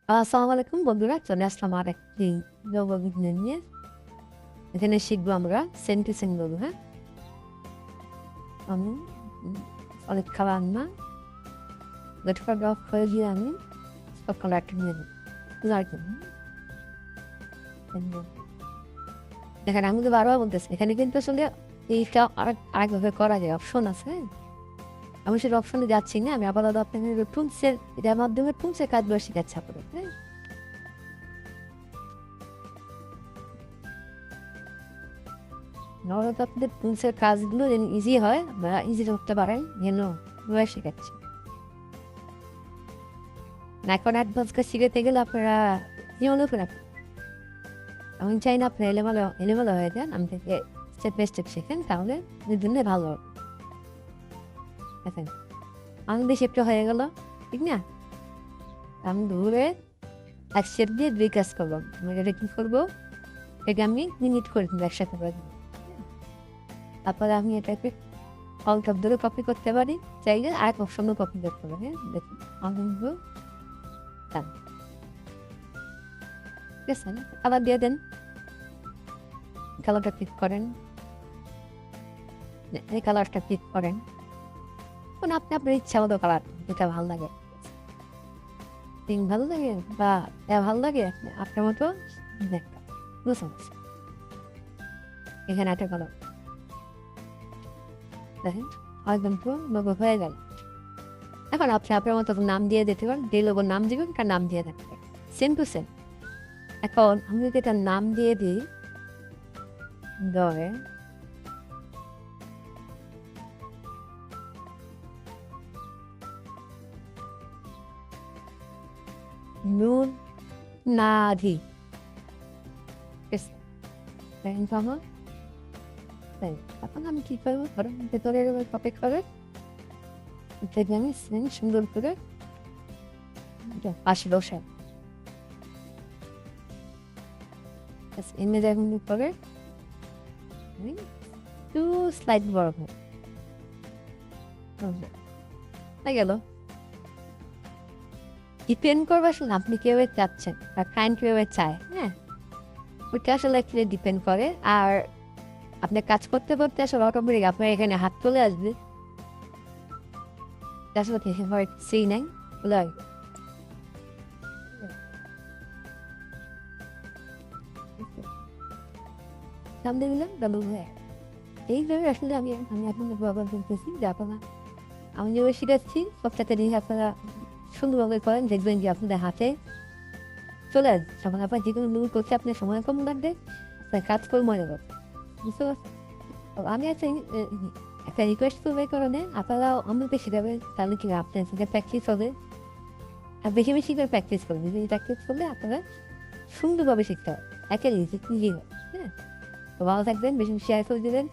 আসসালামু আলাইকুম বন্ধুরা, চলে আসলাম আর একটি নববিঘ্ন নিয়ে। এখানে শিখবো আমরা সেন্ট টু সেন্ট বলবো। হ্যাঁ, আমি অনেক খাবার না গতকাল ড্রপ হয়ে গিয়ে আমি সকাল একটা নিয়ে নিই এখানে আমি তো বারবার বলতেছি, এখানে কিন্তু আসলে এইটা আরেকভাবে করা যায়, অপশন আছে। আমি সেটা অপশনে যাচ্ছি না, আমি আপাতত আপনাদের টুলসের এটার মাধ্যমে টুলসের কাজগুলো শেখাচ্ছি আপনাদের। হ্যাঁ, নর্মাল আপনাদের টুলসের কাজগুলো যেন ইজি হয় বা ইজি করতে পারেন যেন শেখাচ্ছি। এখন অ্যাডভান্স কাজ শিখাতে গেলে আপনারা জীবন ফেরা, আমি চাই না আপনার এলেমেলো হয়ে যান। আমি থেকে স্টেপ বাই স্টেপ শেখেন, তাহলে জন্য ভালো হবে। আমাদের শেপটা হয়ে গেল, ঠিক না? আমি ধরে এক শেপ দিয়ে দুই কাজ করলাম। আমি এটা কি করবো, এটা আমি মিনিট করে দেবো একসাথে করে দেবো। তারপরে আমি এটাকে অল্প ধরে কপি করতে পারি, চাইলে আরেক অপশনও কপি করতে পারি। হ্যাঁ, দেখুন আমি ঠিক আছে, আবার দিয়ে দেন, কালারটা ক্লিক করেন, এই কালারটা ক্লিক করেন, কোন আপনি আপনার ইচ্ছা মতো কালার যেটা ভালো লাগে, পিঙ্ক ভালো লাগে বা ভালো লাগে আপনার মতো বুঝতে পারছি। এখানে একটা কালার দেখেন একদম লোগো হয়ে গেল। এখন আপনি আপনার মতো নাম দিয়ে দিতে পারেন, যে লোগোর নাম দিবেন তার নাম দিয়ে থাকবে, সেম টু সেম। এখন আমি যদি এটার নাম দিয়ে দিই ধরে নুন নাধি, এখন আমি কি করবো, ধরুন ভেতরে কপি করে আমি সুন্দর করে পাশে বসে ইমেজ এখন করে একটু স্লাইড বড় হয় গেল। ডিপেন্ড করবে আসলে আপনি কিভাবে চাচ্ছেন বা ক্লায়েন্ট কিভাবে চায়। হ্যাঁ, ওইটা আসলে ডিপেন্ড করে। আর আপনি কাজ করতে করতে আসলে অটোমেটিক আপনার এখানে হাত চলে আসবে, আসলে সেই নাই বলে সামনে দিলাম ডাবল হয়ে। এইভাবে আসলে আমি এখন ব্যবহার করতেছি, যে আপনারা আমি যেভাবে শিখাচ্ছি সবটাতে নিয়ে আপনারা সুন্দরভাবে করেন, দেখবেন যে আপনাদের হাতে চলে আসবে। তখন আপনার যে কোনো মূল করতে আপনার সময় কম লাগবে, আপনার কাজ করে মনে করবে। বুঝতে পারছেন? আমি একটা রিকোয়েস্ট করবো এই কারণে, আপনারাও আমাকে শেখাবেন, তাহলে কি আপনার সাথে প্র্যাকটিস হবে। আর বেশি বেশি করে প্র্যাকটিস করবেন, বেশি প্র্যাকটিস করলে আপনারা সুন্দরভাবে শিখতে হবে, একে ইজি হয়। হ্যাঁ, তো ভালো থাকবেন, বেশি শেয়ার করে দেবেন।